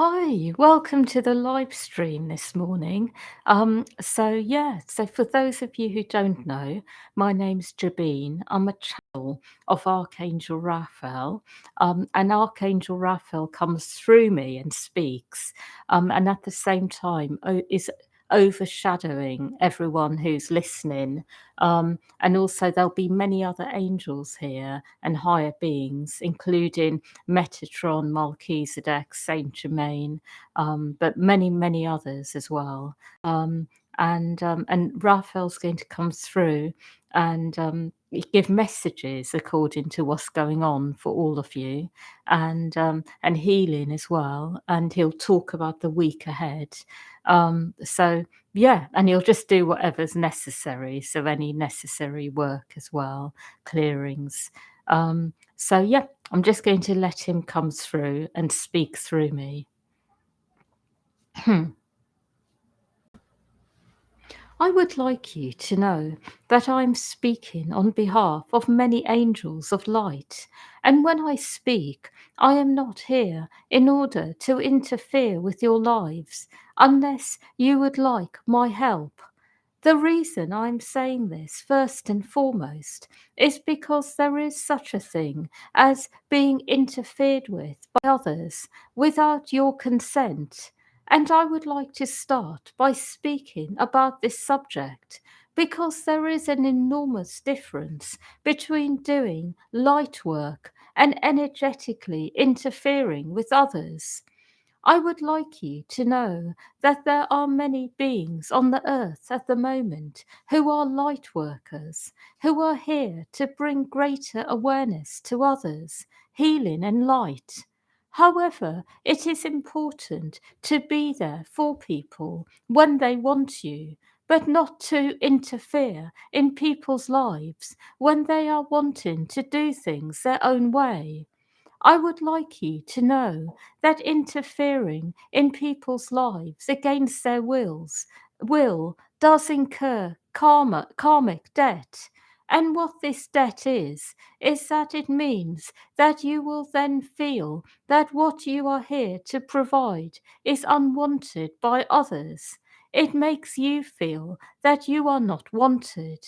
Hi, welcome to the live stream this morning. So for those of you who don't know, my name's Jabeen. I'm a channel of Archangel Raphael, and Archangel Raphael comes through me and speaks, and at the same time is overshadowing everyone who's listening. And also, there'll be many other angels here and higher beings, including Metatron, Melchizedek, Saint Germain, but many, many others as well. Um, and Raphael's going to come through and give messages according to what's going on for all of you, and healing as well. And he'll talk about the week ahead. Yeah, and he'll just do whatever's necessary. So any necessary work as well, clearings. Yeah, I'm just going to let him come through and speak through me. I would like you to know that I'm speaking on behalf of many angels of light, and when I speak, I am not here in order to interfere with your lives unless you would like my help. The reason I'm saying this first and foremost is because there is such a thing as being interfered with by others without your consent. And I would like to start by speaking about this subject because there is an enormous difference between doing light work and energetically interfering with others. I would like you to know that there are many beings on the earth at the moment who are light workers, who are here to bring greater awareness to others, healing and light. However, it is important to be there for people when they want you, but not to interfere in people's lives when they are wanting to do things their own way. I would like you to know that interfering in people's lives against their will does incur karmic debt. And what this debt is that it means that you will then feel that what you are here to provide is unwanted by others. It makes you feel that you are not wanted.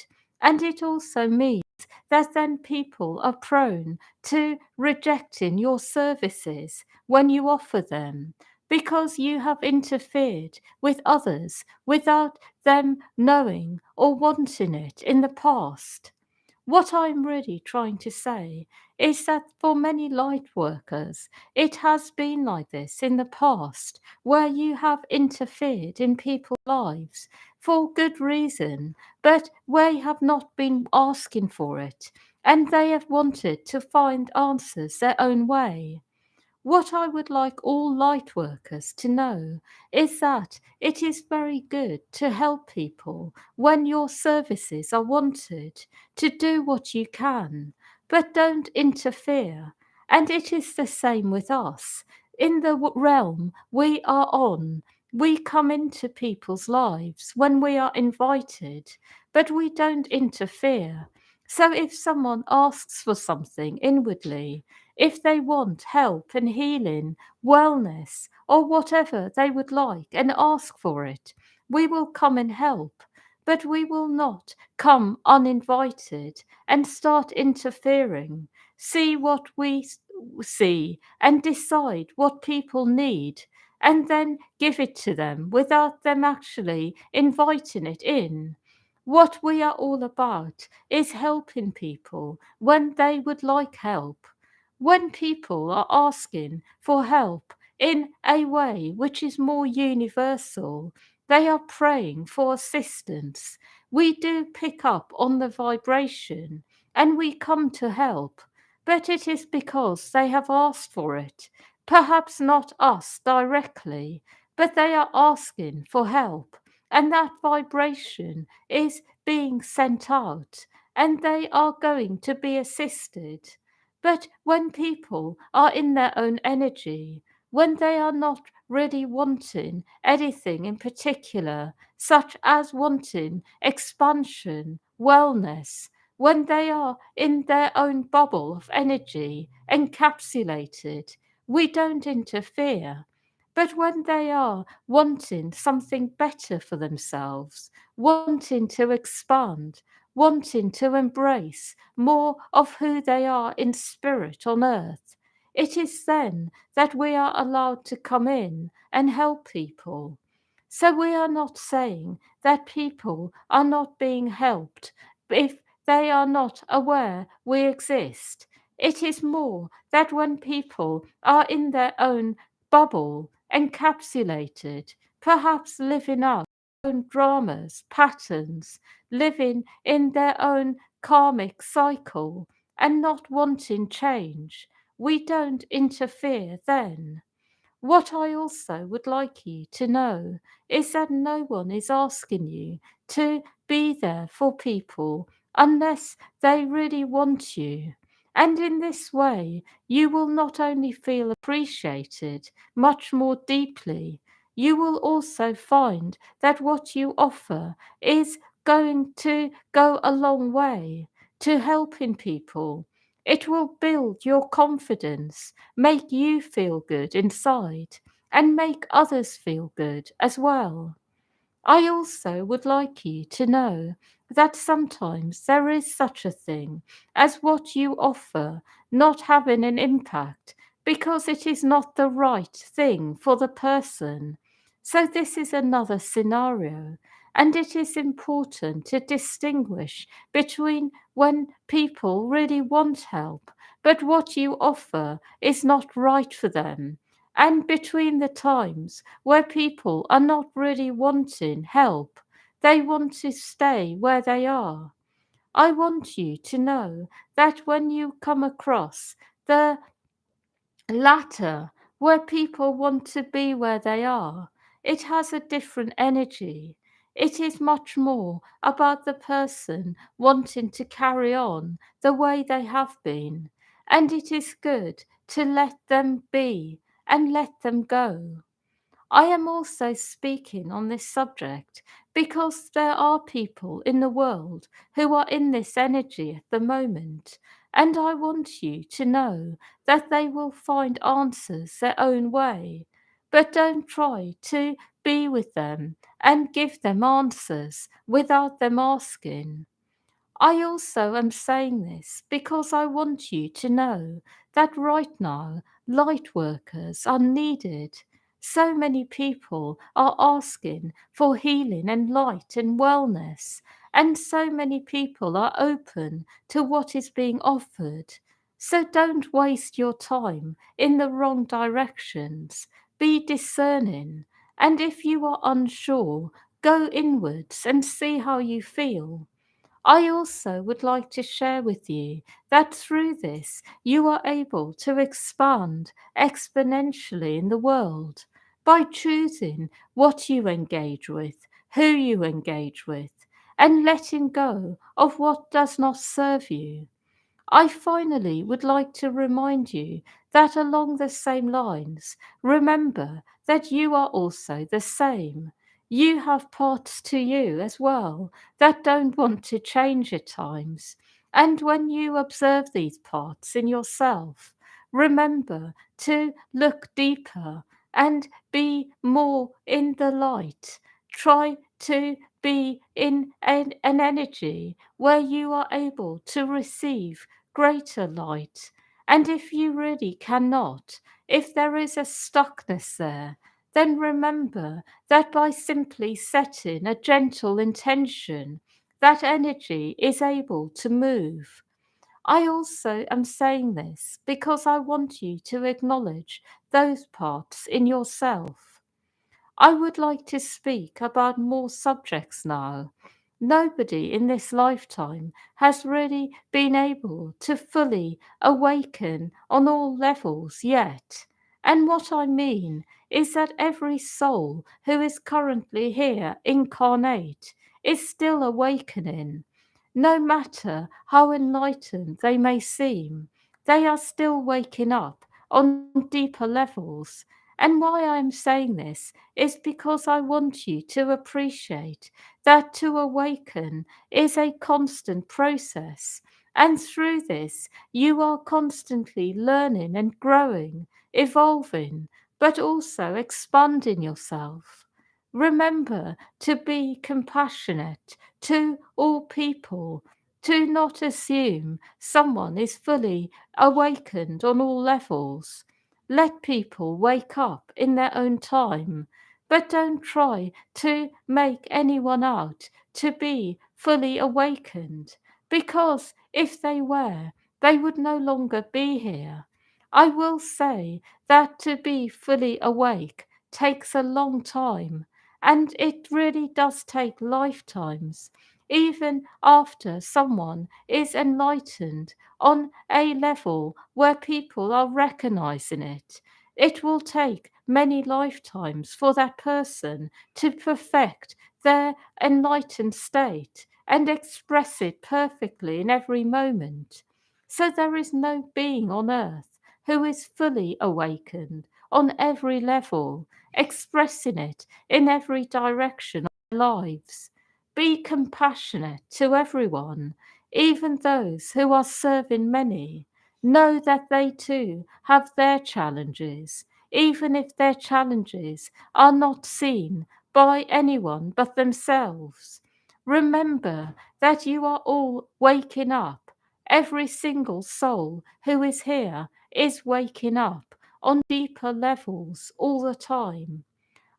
And it also means that then people are prone to rejecting your services when you offer them because you have interfered with others without them knowing or wanting it in the past. What I'm really trying to say is that for many light workers, it has been like this in the past, where you have interfered in people's lives for good reason, but where you have not been asking for it, and they have wanted to find answers their own way. What I would like all light workers to know is that it is very good to help people when your services are wanted, to do what you can, but don't interfere. And it is the same with us. In the realm we are on, we come into people's lives when we are invited, but we don't interfere. So if someone asks for something inwardly, if they want help and healing, wellness, or whatever they would like and ask for it, we will come and help. But we will not come uninvited and start interfering, see what we see and decide what people need, and then give it to them without them actually inviting it in. What we are all about is helping people when they would like help, when people are asking for help in a way which is more universal, they are praying for assistance. We do pick up on the vibration and we come to help, but it is because they have asked for it. Perhaps not us directly, but they are asking for help, and that vibration is being sent out, and they are going to be assisted. But when people are in their own energy, when they are not really wanting anything in particular, such as wanting expansion, wellness, when they are in their own bubble of energy, encapsulated, we don't interfere. But when they are wanting something better for themselves, wanting to expand, wanting to embrace more of who they are in spirit on earth, it is then that we are allowed to come in and help people. So we are not saying that people are not being helped if they are not aware we exist. It is more that when people are in their own bubble, encapsulated, perhaps living out their own dramas, patterns, living in their own karmic cycle and not wanting change, we don't interfere then. What I also would like you to know is that no one is asking you to be there for people unless they really want you. And in this way, you will not only feel appreciated much more deeply, you will also find that what you offer is going to go a long way to helping people. It will build your confidence, make you feel good inside, and make others feel good as well. I also would like you to know that sometimes there is such a thing as what you offer not having an impact because it is not the right thing for the person. So, this is another scenario, and it is important to distinguish between when people really want help, but what you offer is not right for them, and between the times where people are not really wanting help, they want to stay where they are. I want you to know that when you come across the latter, where people want to be where they are, it has a different energy. It is much more about the person wanting to carry on the way they have been, and it is good to let them be and let them go. I am also speaking on this subject because there are people in the world who are in this energy at the moment, and I want you to know that they will find answers their own way. But don't try to be with them and give them answers without them asking. I also am saying this because I want you to know that right now light workers are needed. So many people are asking for healing and light and wellness, and so many people are open to what is being offered. So don't waste your time in the wrong directions. Be discerning, and if you are unsure, go inwards and see how you feel. I also would like to share with you that through this you are able to expand exponentially in the world by choosing what you engage with, who you engage with, and letting go of what does not serve you. I finally would like to remind you that along the same lines, remember that you are also the same. You have parts to you as well that don't want to change at times. And when you observe these parts in yourself, remember to look deeper and be more in the light. Try to be in an energy where you are able to receive greater light. And if you really cannot, if there is a stuckness there, then remember that by simply setting a gentle intention, that energy is able to move. I also am saying this because I want you to acknowledge those parts in yourself. I would like to speak about more subjects now. Nobody in this lifetime has really been able to fully awaken on all levels yet. And what I mean is that every soul who is currently here incarnate is still awakening. No matter how enlightened they may seem, they are still waking up on deeper levels. And why I am saying this is because I want you to appreciate that to awaken is a constant process. And through this, you are constantly learning and growing, evolving. but also expanding yourself. Remember to be compassionate to all people, to not assume someone is fully awakened on all levels. Let people wake up in their own time, but don't try to make anyone out to be fully awakened, because if they were, they would no longer be here. I will say that to be fully awake takes a long time, and it really does take lifetimes, even after someone is enlightened on a level where people are recognizing it. It will take many lifetimes for that person to perfect their enlightened state and express it perfectly in every moment. So there is no being on earth who is fully awakened on every level, expressing it in every direction of their lives. Be compassionate to everyone, even those who are serving many. Know that they too have their challenges, even if their challenges are not seen by anyone but themselves. Remember that you are all waking up. Every single soul who is here is waking up on deeper levels all the time.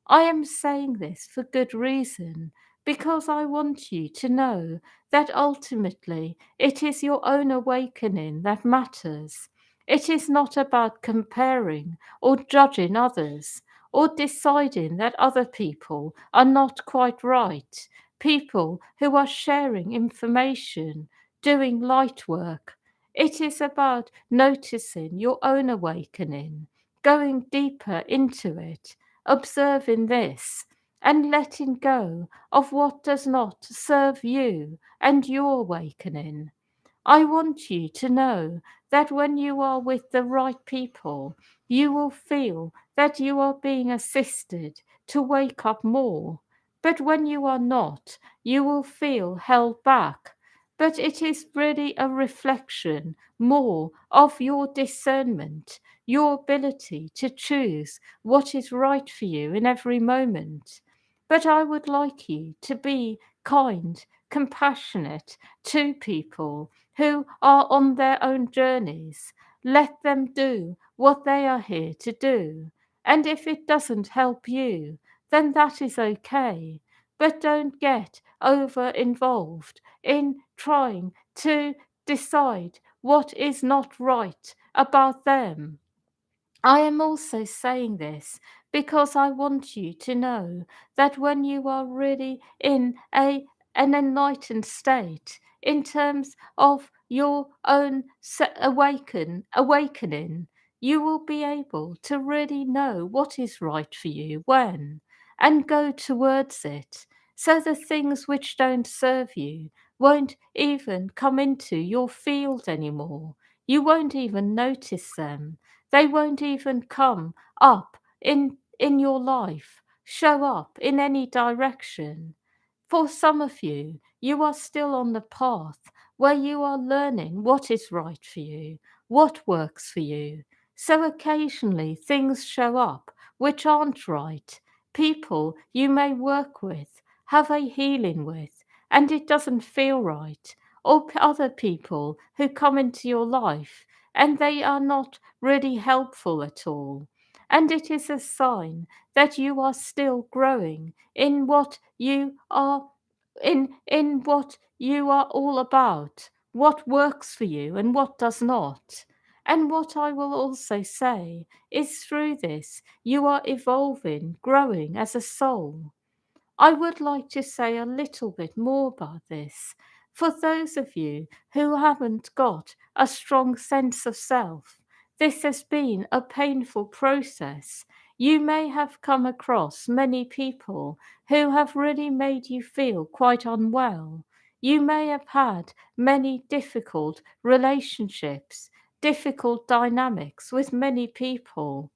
I am saying this for good reason, because I want you to know that ultimately it is your own awakening that matters. It is not about comparing or judging others or deciding that other people are not quite right. People who are sharing information, doing light work. It is about noticing your own awakening, going deeper into it, observing this, and letting go of what does not serve you and your awakening. I want you to know that when you are with the right people, you will feel that you are being assisted to wake up more. But when you are not, you will feel held back. But it is really a reflection more of your discernment, your ability to choose what is right for you in every moment. But I would like you to be kind, compassionate to people who are on their own journeys. Let them do what they are here to do. And if it doesn't help you, then that is okay. But don't get over involved in trying to decide what is not right about them. I am also saying this because I want you to know that when you are really in an enlightened state, in terms of your own awakening, you will be able to really know what is right for you when, and go towards it. So the things which don't serve you won't even come into your field anymore. You won't even notice them. They won't even come up in your life, show up in any direction. For some of you, you are still on the path where you are learning what is right for you, what works for you. So occasionally things show up which aren't right. People you may work with, have a healing with, and it doesn't feel right. Or other people who come into your life and they are not really helpful at all. And it is a sign that you are still growing in what you are in what you are all about, what works for you and what does not. And what I will also say is through this you are evolving, growing as a soul. I would like to say a little bit more about this. For those of you who haven't got a strong sense of self, this has been a painful process. You may have come across many people who have really made you feel quite unwell. You may have had many difficult relationships, difficult dynamics with many people.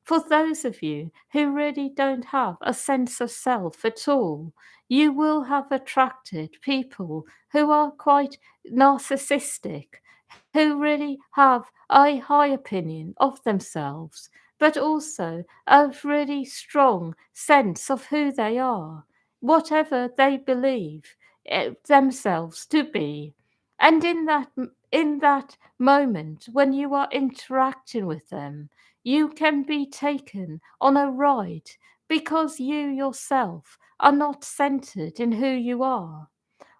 For those of you who really don't have a sense of self at all, you will have attracted people who are quite narcissistic, who really have a high opinion of themselves, but also a really strong sense of who they are, whatever they believe themselves to be. And in that moment when you are interacting with them, you can be taken on a ride because you yourself are not centered in who you are.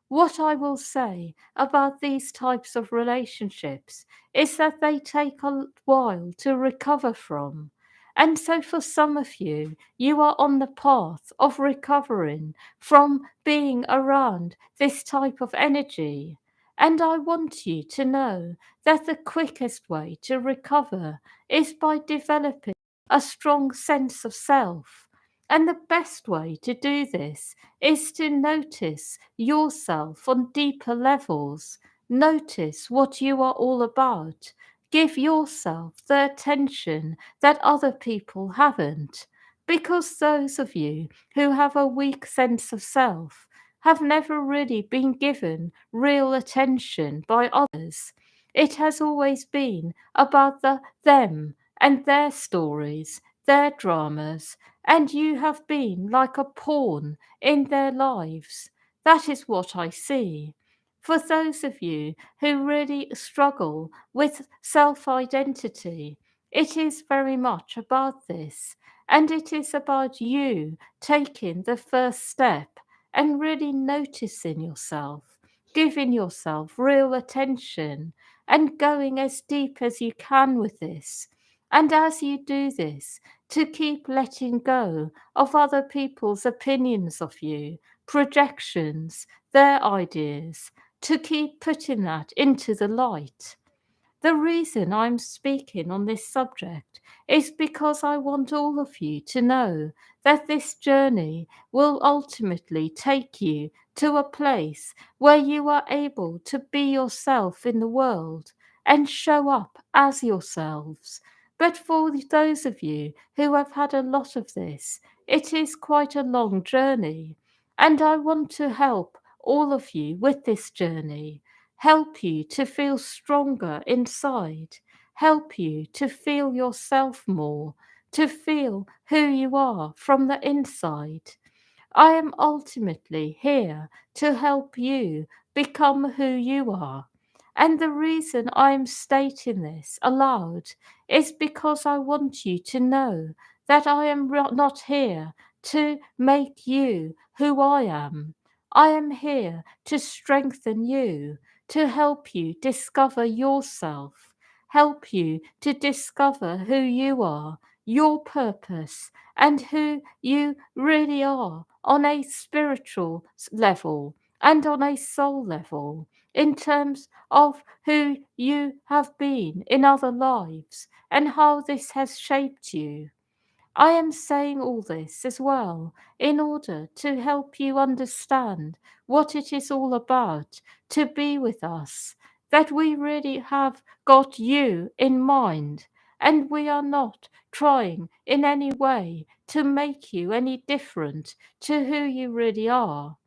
What I will say about these types of relationships is that they take a while to recover from. And so, for some of you, you are on the path of recovering from being around this type of energy. And I want you to know that the quickest way to recover is by developing a strong sense of self. And the best way to do this is to notice yourself on deeper levels. Notice what you are all about. Give yourself the attention that other people haven't. Because those of you who have a weak sense of self have never really been given real attention by others. It has always been about them and their stories, their dramas, and you have been like a pawn in their lives. That is what I see. For those of you who really struggle with self identity, it is very much about this. And it is about you taking the first step and really noticing yourself, giving yourself real attention, and going as deep as you can with this. And as you do this, to keep letting go of other people's opinions of you, projections, their ideas, to keep putting that into the light. The reason I'm speaking on this subject is because I want all of you to know that this journey will ultimately take you to a place where you are able to be yourself in the world and show up as yourselves. But for those of you who have had a lot of this, it is quite a long journey. And I want to help all of you with this journey, help you to feel stronger inside, help you to feel yourself more, to feel who you are from the inside. I am ultimately here to help you become who you are. And the reason I'm stating this aloud is because I want you to know that I am not here to make you who I am. I am here to strengthen you, to help you discover yourself, help you to discover who you are, your purpose, and who you really are on a spiritual level and on a soul level, in terms of who you have been in other lives and how this has shaped you. I am saying all this as well in order to help you understand what it is all about to be with us, that we really have got you in mind, and we are not trying in any way to make you any different to who you really are.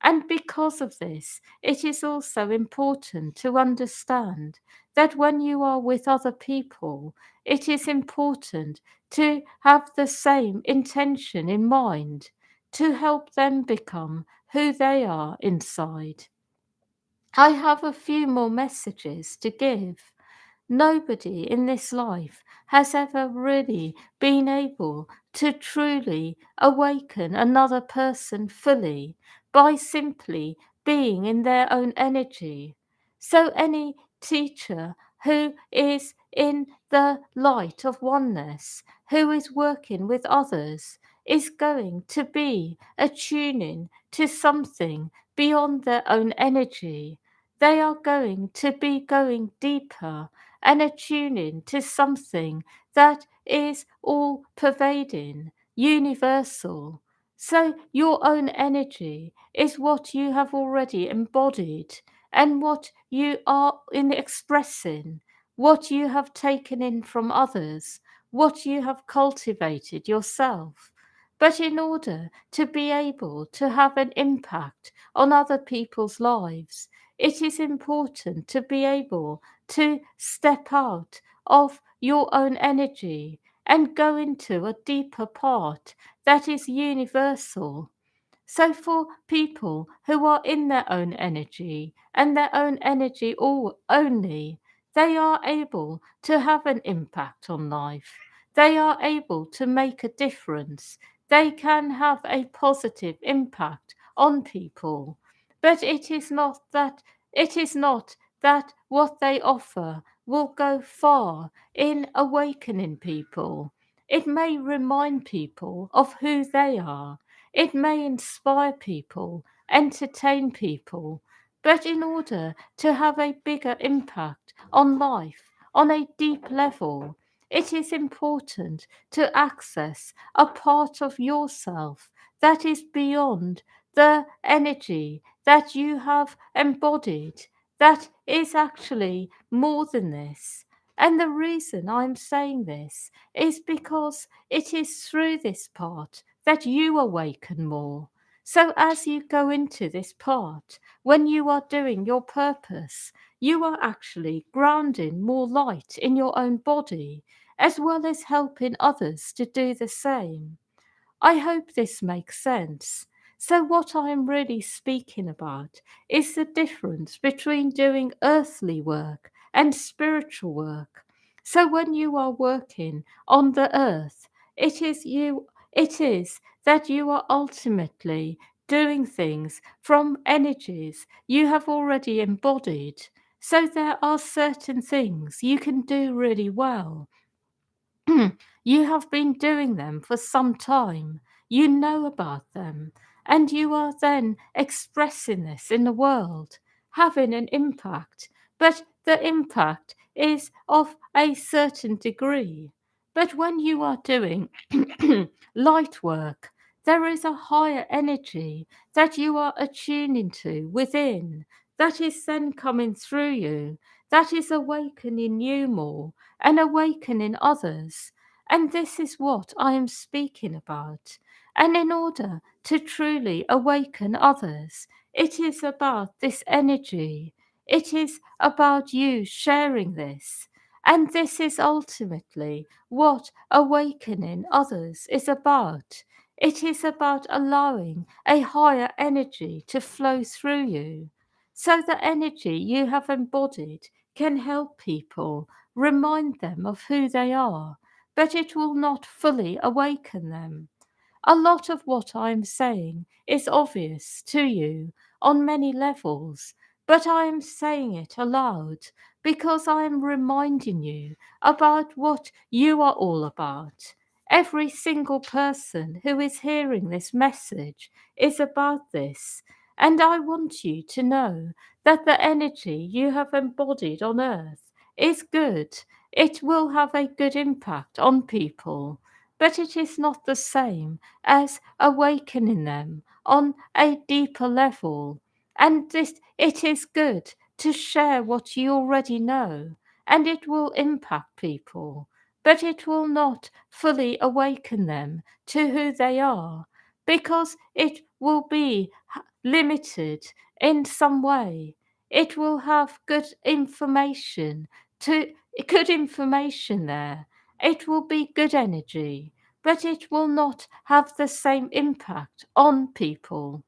And because of this, it is also important to understand that when you are with other people, it is important to have the same intention in mind to help them become who they are inside. I have a few more messages to give. Nobody in this life has ever really been able to truly awaken another person fully by simply being in their own energy. So, any teacher who is in the light of oneness, who is working with others, is going to be attuning to something beyond their own energy. They are going to be going deeper and attuning to something that is all pervading, universal. So, your own energy is what you have already embodied and what you are in expressing, what you have taken in from others, what you have cultivated yourself. But in order to be able to have an impact on other people's lives, it is important to be able to step out of your own energy and go into a deeper part that is universal. So, for people who are in their own energy and their own energy all only, they are able to have an impact on life. They are able to make a difference. They can have a positive impact on people. But it is not that what they offer will go far in awakening people. It may remind people of who they are. It may inspire people, entertain people, but in order to have a bigger impact on life on a deep level, it is important to access a part of yourself that is beyond the energy that you have embodied, that is actually more than this. And the reason I'm saying this is because it is through this part that you awaken more. So, as you go into this part, when you are doing your purpose, you are actually grounding more light in your own body, as well as helping others to do the same. I hope this makes sense. So, what I am really speaking about is the difference between doing earthly work and spiritual work. So, when you are working on the earth, it is that you are ultimately doing things from energies you have already embodied. So, there are certain things you can do really well. You have been doing them for some time. You know about them. And you are then expressing this in the world, having an impact. But the impact is of a certain degree. But when you are doing light work, there is a higher energy that you are attuning to within, that is then coming through you, that is awakening you more and awakening others. And this is what I am speaking about. And in order to truly awaken others, it is about this energy. It is about you sharing this. And this is ultimately what awakening others is about. It is about allowing a higher energy to flow through you. So the energy you have embodied can help people, remind them of who they are, but it will not fully awaken them. A lot of what I am saying is obvious to you on many levels, but I am saying it aloud because I am reminding you about what you are all about. Every single person who is hearing this message is about this, and I want you to know that the energy you have embodied on earth is good. It will have a good impact on people, but it is not the same as awakening them on a deeper level. And this, it is good to share what you already know, and it will impact people, but it will not fully awaken them to who they are, because it will be limited in some way. It will have good information there. It will be good energy, but it will not have the same impact on people.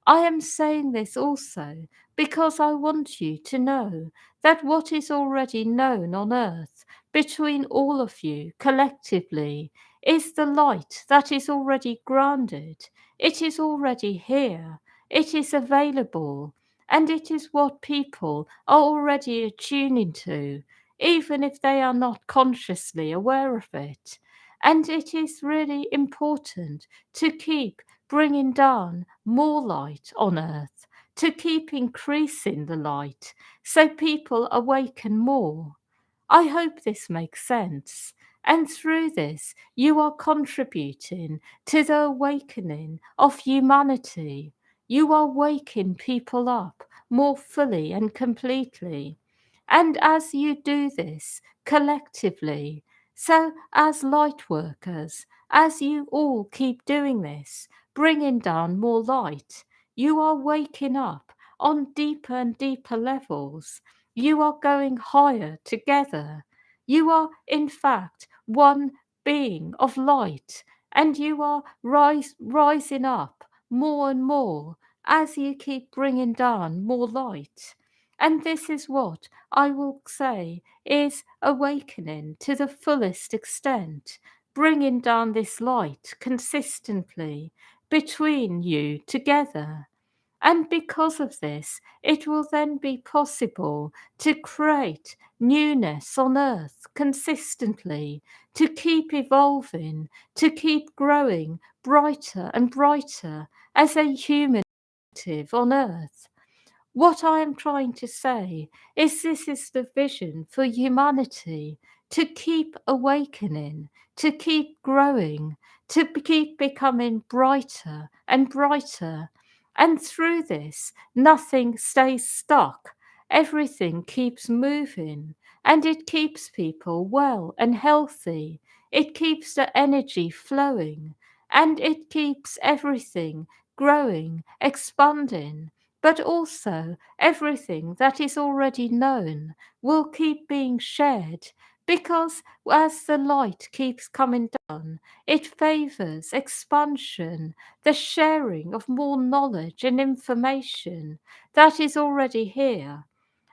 I am saying this also because I want you to know that what is already known on earth between all of you collectively is the light that is already grounded. It is already here. It is available. And it is what people are already attuning to, even if they are not consciously aware of it. And it is really important to keep bringing down more light on earth, to keep increasing the light so people awaken more. I hope this makes sense. And through this, you are contributing to the awakening of humanity. You are waking people up more fully and completely. And as you do this collectively, so as light workers, as you all keep doing this, bringing down more light, you are waking up on deeper and deeper levels. You are going higher together. You are, in fact, one being of light, and you are rising up more and more as you keep bringing down more light. And this is what I will say is awakening to the fullest extent, bringing down this light consistently between you together. And because of this, it will then be possible to create newness on earth consistently, to keep evolving, to keep growing brighter and brighter as a human on earth. What I am trying to say is this is the vision for humanity, to keep awakening, to keep growing, to keep becoming brighter and brighter. And through this, nothing stays stuck. Everything keeps moving, and it keeps people well and healthy. It keeps the energy flowing, and it keeps everything growing, expanding. But also, everything that is already known will keep being shared, because as the light keeps coming down, it favors expansion, the sharing of more knowledge and information that is already here.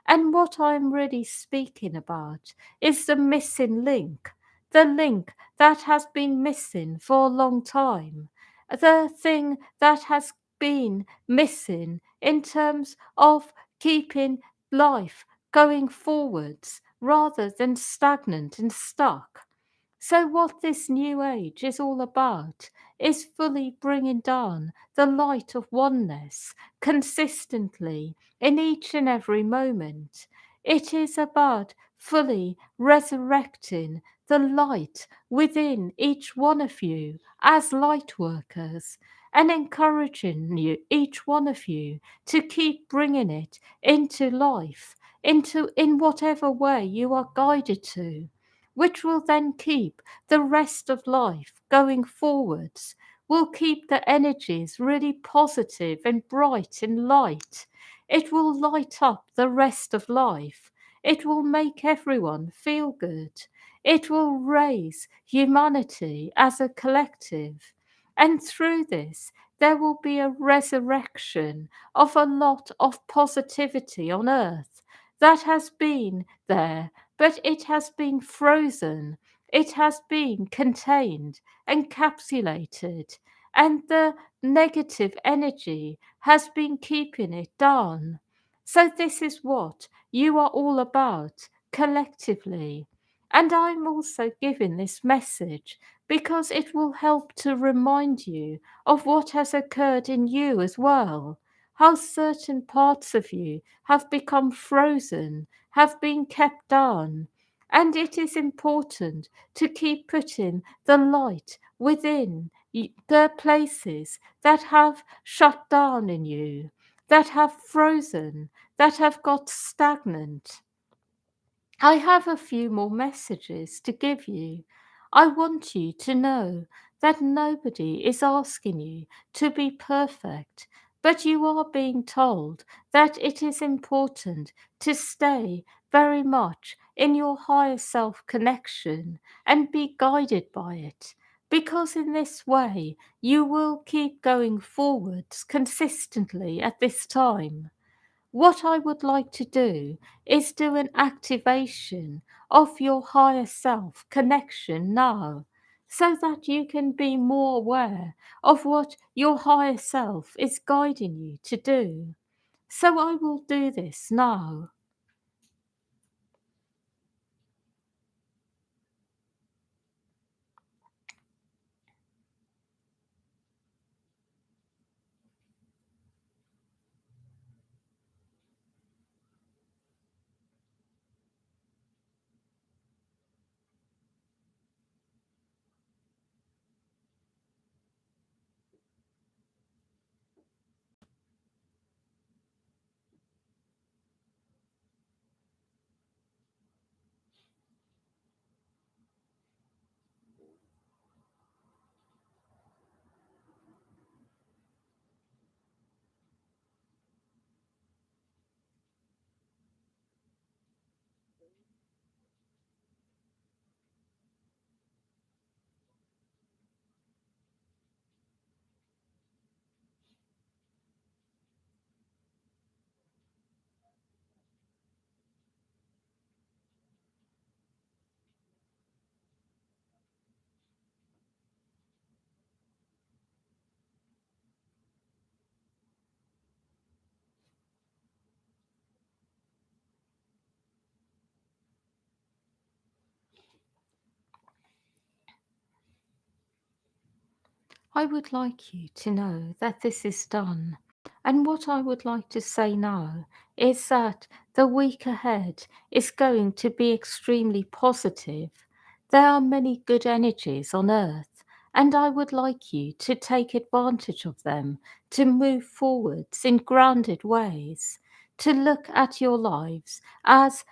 And what I'm really speaking about is the missing link, the link that has been missing for a long time, the thing that has been missing in terms of keeping life going forwards rather than stagnant and stuck. So, what this new age is all about is fully bringing down the light of oneness consistently in each and every moment. It is about fully resurrecting the light within each one of you as light workers, and encouraging you, each one of you, to keep bringing it into life, into in whatever way you are guided to, which will then keep the rest of life going forwards, will keep the energies really positive and bright and light. It will light up the rest of life. It will make everyone feel good. It will raise humanity as a collective. And through this, there will be a resurrection of a lot of positivity on earth that has been there, but it has been frozen, it has been contained, encapsulated, and the negative energy has been keeping it down. So, this is what you are all about collectively. And I'm also giving this message because it will help to remind you of what has occurred in you as well. How certain parts of you have become frozen, have been kept down. And it is important to keep putting the light within the places that have shut down in you, that have frozen, that have got stagnant. I have a few more messages to give you. I want you to know that nobody is asking you to be perfect, but you are being told that it is important to stay very much in your higher self connection and be guided by it, because in this way you will keep going forwards consistently at this time. What I would like to do is do an activation of your higher self connection now, so that you can be more aware of what your higher self is guiding you to do. So I will do this now. I would like you to know that this is done. And what I would like to say now is that the week ahead is going to be extremely positive. There are many good energies on earth, and I would like you to take advantage of them, to move forwards in grounded ways, to look at your lives as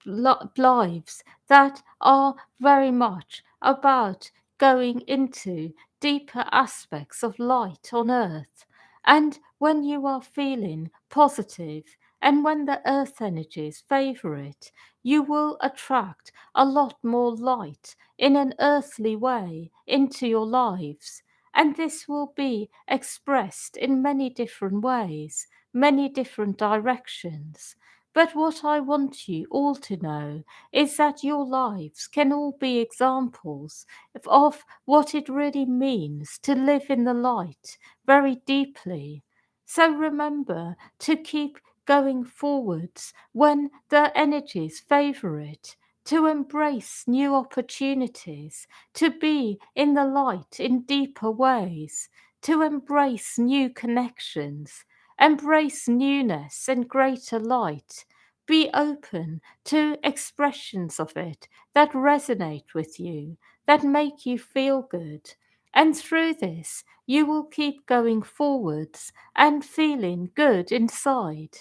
lives that are very much about going into deeper aspects of light on earth. And when you are feeling positive and when the earth energies favor it, you will attract a lot more light in an earthly way into your lives. And this will be expressed in many different ways, many different directions. But what I want you all to know is that your lives can all be examples of what it really means to live in the light very deeply. So remember to keep going forwards when the energies favour it, to embrace new opportunities, to be in the light in deeper ways, to embrace new connections. Embrace newness and greater light. Be open to expressions of it that resonate with you, that make you feel good. And through this, you will keep going forwards and feeling good inside.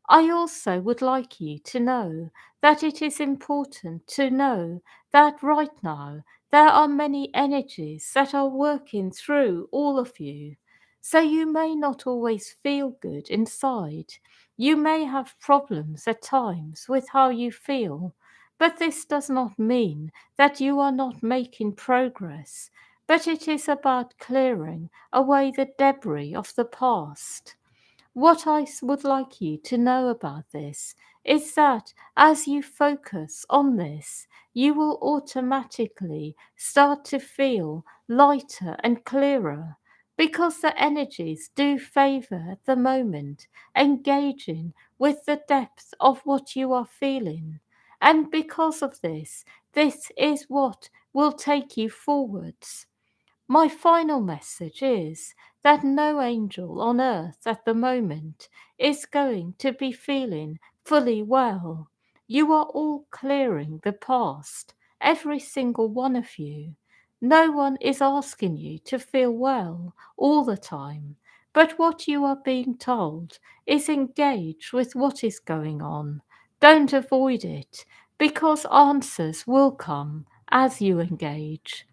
I also would like you to know that it is important to know that right now there are many energies that are working through all of you. So you may not always feel good inside. You may have problems at times with how you feel, but this does not mean that you are not making progress. But it is about clearing away the debris of the past. What would like you to know about this is that as you focus on this, you will automatically start to feel lighter and clearer because the energies do favor at the moment engaging with the depth of what you are feeling. And because of this, this is what will take you forwards. My final message is that no angel on earth at the moment is going to be feeling fully well. You are all clearing the past, every single one of you. No one is asking you to feel well all the time, but what you are being told is engage with what is going on. Don't avoid it, because answers will come as you engage.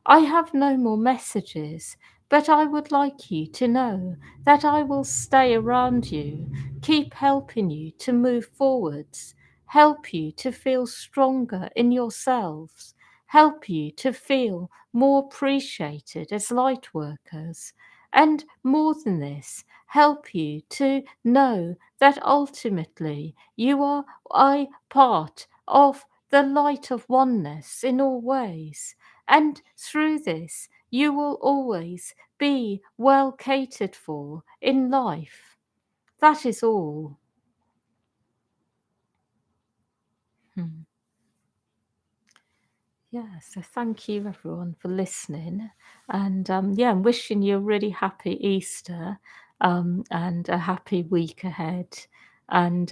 I have no more messages, but I would like you to know that I will stay around you, keep helping you to move forwards, help you to feel stronger in yourselves, help you to feel more appreciated as light workers, and more than this, help you to know that ultimately you are a part of the light of oneness in all ways. And through this, you will always be well catered for in life. That is all. Hmm. Yeah, so thank you everyone for listening. And yeah, I'm wishing you a really happy Easter and a happy week ahead. And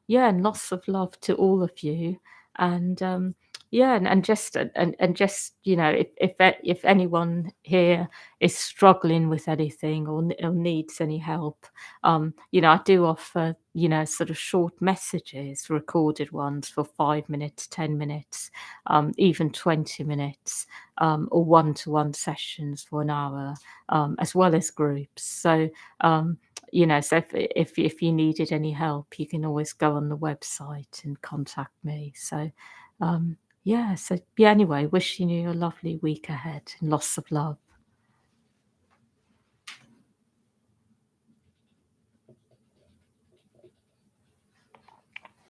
yeah, and lots of love to all of you. And yeah, and just if anyone here is struggling with anything or needs any help, I do offer sort of short messages, recorded ones for 5 minutes, 10 minutes, even 20 minutes, or one-to-one sessions for an hour, as well as groups. So, so if you needed any help, you can always go on the website and contact me. So, yeah. So yeah. Anyway, wishing you a lovely week ahead and lots of love.